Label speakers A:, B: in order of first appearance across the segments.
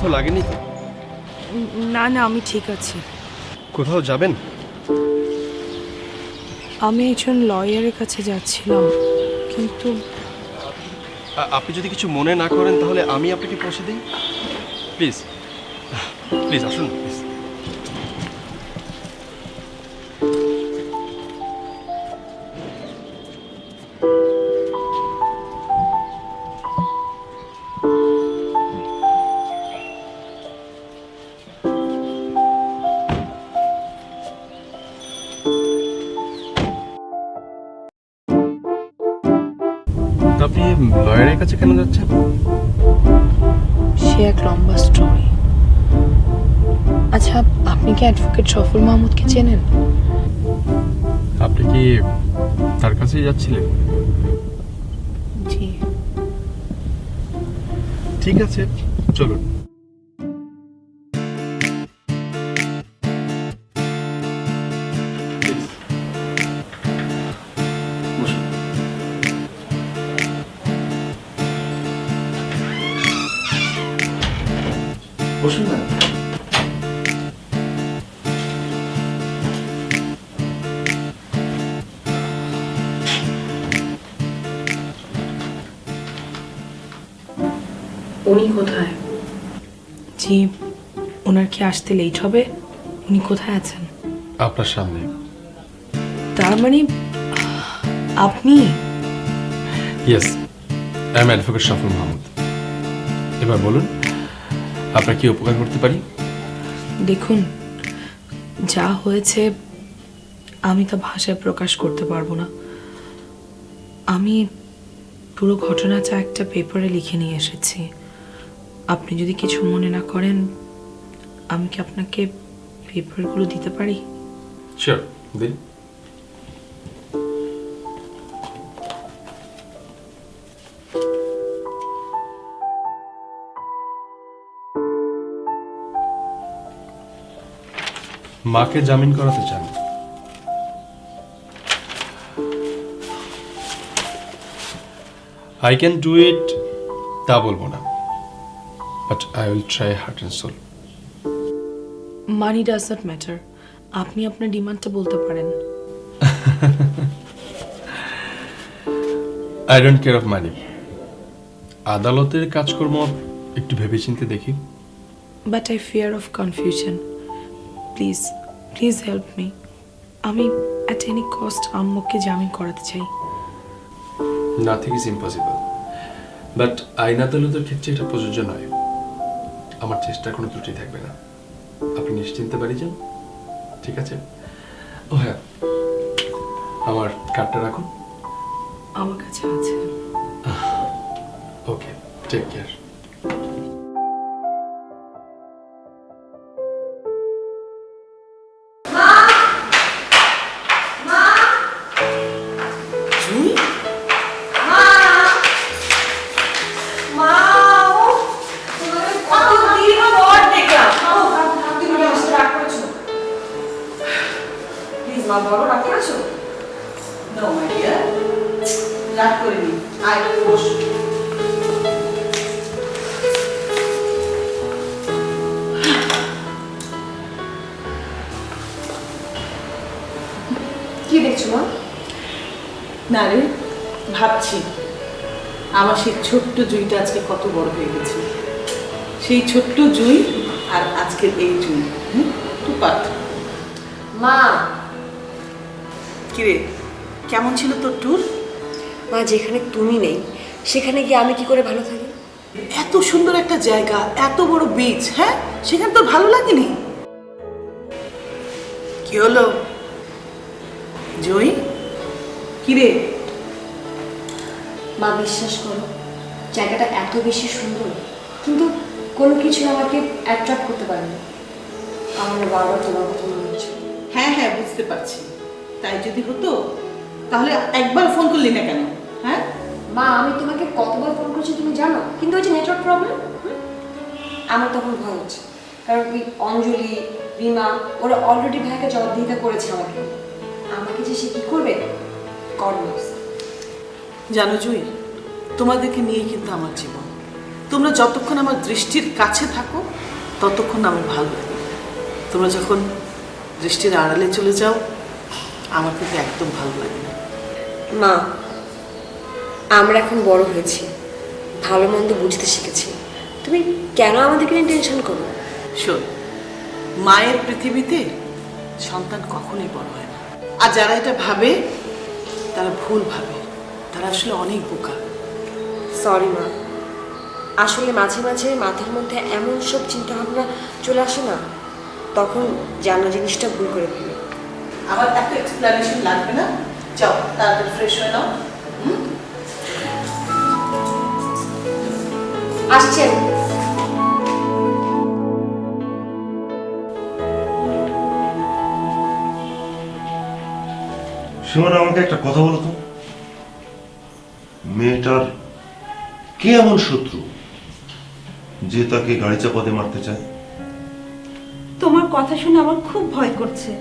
A: কোথাও লাগেনি তো?
B: না না, আমি ঠিক আছি।
A: কোথাও যাবেন?
B: আমি একজন লয়ারের কাছে যাচ্ছিলাম, কিন্তু
A: আপনি যদি কিছু মনে না করেন তাহলে আমি আপনাকে পৌঁছে দিই, প্লিজ। প্লিজ আসুন প্লিজ। আপনি লয়ারের কাছে কেন যাচ্ছেন?
B: সে এক লম্বা স্টোরি। আচ্ছা, আপনি কি অ্যাডভোকেট সফল মাহমুদকে চেনেন?
A: আপনি কি তার কাছেই যাচ্ছিলেন?
B: জি।
A: ঠিক আছে, চলুন। বসুন না।
B: উনি কোথায়? জি, ওনার কি আসতে লেট হবে? উনি কোথায় আছেন?
A: আপনার সামনে।
B: তার মানে আপনি?
A: ইয়েস, আই এম অ্যাডভোকেট সফল মাহমুদ। এবার বলুন, আপনার কি উপকার করতে পারি?
B: দেখুন, যা হয়েছে আমি তা ভাষায় প্রকাশ করতে পারবো না। আমি পুরো ঘটনাটা একটা পেপারে লিখে নিয়ে এসেছি। আপনি যদি কিছু মনে না করেন, আমি কি আপনাকে পেপারগুলো দিতে পারি?
A: শিওর, দিন। মাকে জামিন করাতে চান? আই ক্যান ডু ইট তা বলবো না, but I will try heart and soul.
B: Money does not matter. আপনি আপনার ডিমান্ডটা বলতে পারেন।
A: I don't care of money. আদালতের কাজকর্ম একটু ভেবেচিন্তে দেখি।
B: But I fear of confusion. Please please help me. আমি অ্যাট এনি কস্ট আম্মুকে জামিন করাতে চাই।
A: নাথিং ইজ ইম্পসিবল, বাট আইন আদালতের ক্ষেত্রে এটা প্রযোজ্য নয়। আমার চেষ্টার কোনো ত্রুটি থাকবে না, আপনি নিশ্চিন্তে বাড়ি যান। ঠিক আছে? ও হ্যাঁ, আমার কার্ডটা রাখুন।
B: আমার কাছে আছে।
A: ওকে, টেক কেয়ার।
C: মা বড় রাগ করেছো? নো মাই ডিয়ার, রাগ করিনি। আয় বস। কি দেখছো মা? না রে, ভাবছি আমার সেই ছোট্ট জুঁইটা আজকে কত বড় হয়ে গেছে। সেই ছোট্ট জুঁই আর আজকের এই জুঁই তো পার্থক্য।
D: মা,
C: কিরে, কেমন ছিল তোর ট্যুর?
D: মা যেখানে তুমি নেই সেখানে গিয়ে আমি কি করে ভালো থাকি?
C: এত সুন্দর একটা জায়গা, এত বড় বিচ, হ্যাঁ, সেখানে তোর ভালো লাগেনি? কি হলো জুঁই? কিরে?
D: মা বিশ্বাস করো, জায়গাটা এত বেশি সুন্দর, কিন্তু কোনো কিছু আমাকে অ্যাট্রাক্ট করতে পারেনি। আমার বারবার তোমার কথা মনে হচ্ছে।
C: হ্যাঁ হ্যাঁ, বুঝতে পারছি। তাই যদি হতো তাহলে একবার ফোন করলি না কেন? হ্যাঁ
D: মা, আমি তোমাকে কতবার ফোন করছি তুমি জানো, কিন্তু ওই যে নেটওয়ার্ক প্রবলেম, আমার তখন ভয় হচ্ছে। কারণ ওই অঞ্জলি, রিমা ওরা অলরেডি ভাইকে জবাবদিহিতা করেছে আমাকে। আমাকে যে সে কী করবে, গড নোস।
C: জানো জুঁই, তোমাদেরকে নিয়েই কিন্তু আমার জীবন। তোমরা যতক্ষণ আমার দৃষ্টির কাছে থাকো ততক্ষণ আমার ভালো লাগে। তোমরা যখন দৃষ্টির আড়ালে চলে যাও আমার কিন্তু একদম ভালো লাগে না।
D: মা, আমরা এখন বড় হয়েছি, ভালো মন্দ বুঝতে শিখেছি, তুমি কেন আমাদেরকে নিয়ে টেনশন করো?
C: শোন, মায়ের পৃথিবীতে সন্তান কখনোই বড় হয় না। আর যারা এটা ভাবে তারা ভুল ভাবে, তারা আসলে অনেক বোকা।
D: সরি মা, আসলে মাঝে মাঝে মাথার মধ্যে এমন সব চিন্তা ভাবনা চলে আসে না, তখন জানা জিনিসটা ভুল করে ফেলি।
C: আবার এত এক্সপ্লেনেশন লাগবে না, যাও তাড়াতাড়ি ফ্রেশ হয়ে নাও।
D: আসছেন?
E: সীমানা, আমাকে একটা কথা বলো তো, মেয়েটার কে এমন শত্রু যে তাকে গাড়ি চাপাতে মারতে চায়?
F: তোমার কথা শুনে আমার খুব ভয় করছে।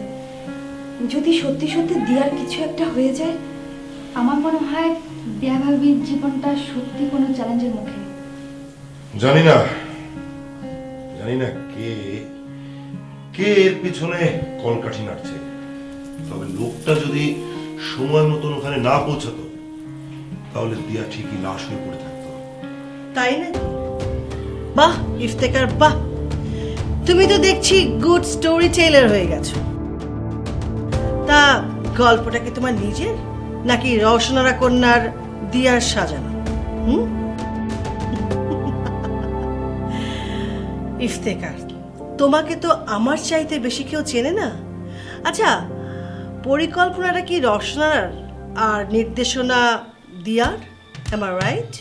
F: যদি সত্যি সত্যি দিয়ার কিছু একটা হয়ে যায়,
G: আমার মনে হয় দিয়া ভাবির জীবনটা সত্যি কোনো চ্যালেঞ্জের মুখে।
E: জানি না কে কে এর পিছনে কলকাঠি নাড়ছে, তবে লোকটা যদি সময় মতন ওখানে না পৌঁছাতো তাহলে দিয়া ঠিকই লাশ হয়ে পড়ে থাকতো।
H: তাই না? বাহ ইফতেখার, বাহ, তুমি তো দেখছি গুড স্টোরি টেলার হয়ে গেছো। তা গল্পটা কি তোমার নিজের নাকি রওশনারা কন্যার দিয়ার সাজানো? ইফতেখার, তোমাকে তো আমার চাইতে বেশি কেউ চেনে না। আচ্ছা, পরিকল্পনাটা কি রওশনার আর নির্দেশনা দিয়ার? Am I right?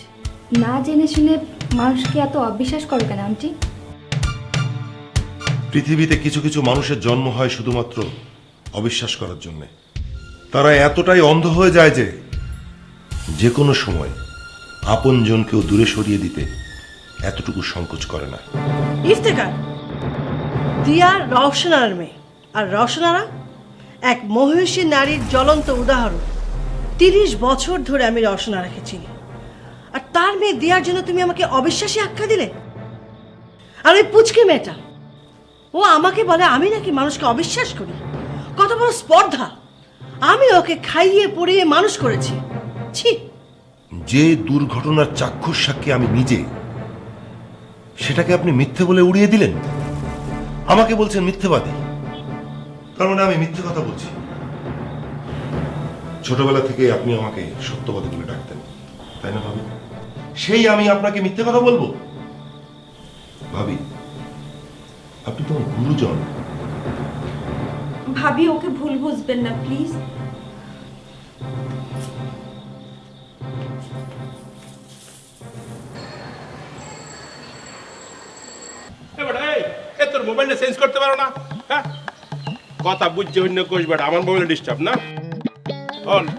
G: না জেনে শুনে মানুষকে এত অবিশ্বাস করো কেন আন্টি?
E: পৃথিবীতে কিছু কিছু মানুষের জন্ম হয় শুধুমাত্র অবিশ্বাস করার জন্য। তারা এতটাই অন্ধ হয়ে যায় যে কোনো সময় আপনজনকেও দূরে সরিয়ে দিতে এতটুকু সংকোচ করে না।
H: ইফতেখার, দিয়া রওশনার মেয়ে, আর রওশনারা এক মহিষী নারীর জ্বলন্ত উদাহরণ। 30 বছর ধরে আমি রওশনারাকে চিনি, আর তার মেয়ে দিয়ার জন্য তুমি আমাকে অবিশ্বাসী আখ্যা দিলে। আর ওই পুচকে মেয়েটা, ও আমাকে বলে আমি নাকি মানুষকে অবিশ্বাস করি। কত বড় স্পর্ধা! আমি ওকে খাইয়ে পড়িয়ে মানুষ করেছি। ছি!
E: যে দুর্ঘটনার চাক্ষুষ সাক্ষী আমি নিজে, সেটাকে আপনি মিথ্যে বলে উড়িয়ে দিলেন। আমাকে বলছেন মিথ্যেবাদী, তার মানে আমি মিথ্যে কথা বলছি। ছোটবেলা থেকে আপনি আমাকে সত্যবাদী বলে ডাকতেন, তাই না ভাবি? সেই আমি আপনাকে মিথ্যে কথা বলবো? ভাবি, আপনি তো আমার গুরুজন।
F: ভাবি ওকে ভুল বুঝবেন না প্লিজ।
I: তোর মোবাইলটা চেঞ্জ করতে পারো না? হ্যাঁ, কথা বুঝছে হইন্য কোষ বেটা, আমার মোবাইলে ডিস্টার্ব না।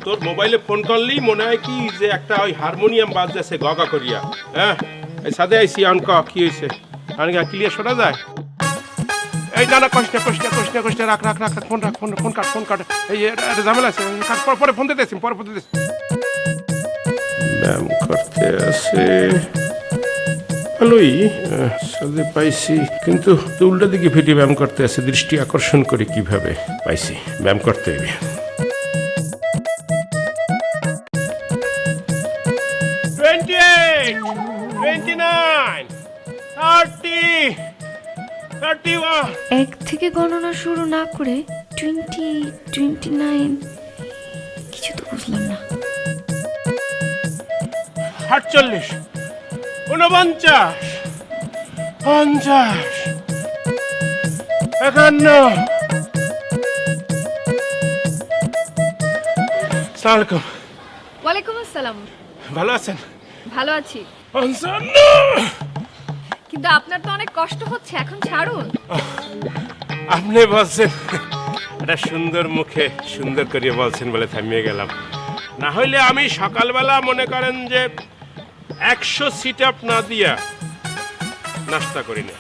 I: তোর মোবাইলে ফোন করলেই মনে হয় কি যে একটা ওই হারমোনিয়াম বাজতেছে গগা করিয়া। হ্যাঁ, এই সাথে আইসি অনক কি হয়েছে অনেক ক্লিয়ার শোনা যায়। এই না না, কষ্ট রাখ ফোন রাখ, ফোন কাট। এই একটা ঝামেলা আছে, পরে ফোন দিতেছি, ব্যায়াম করতে আছে ভালোই সাথে পাইছি, কিন্তু উল্টা দিকে ফিটে ব্যায়াম করতে আছে। দৃষ্টি আকর্ষণ করে কিভাবে পাইছি? ব্যায়াম করতে হবে। 28, 29, 30, 31।
G: এক থেকে গণনা শুরু না করে 20, 29 কিছু তো বুঝলাম না।
I: 48, 49, 50, 51। আসসালামু আলাইকুম।
J: ওয়ালাইকুম আসসালাম।
I: ভালো আছেন?
J: ভালো আছি,
I: 55।
J: কিন্তু আপনার তো অনেক কষ্ট হচ্ছে, এখন ছাড়ুন।
I: আপনি বলছেন, এটা সুন্দর মুখে সুন্দর করিয়ে বলছেন বলে থামিয়ে গেলাম। না হইলে আমি সকালবেলা মনে করেন যে 100 সিট আপ না দিয়া নাস্তা করি না।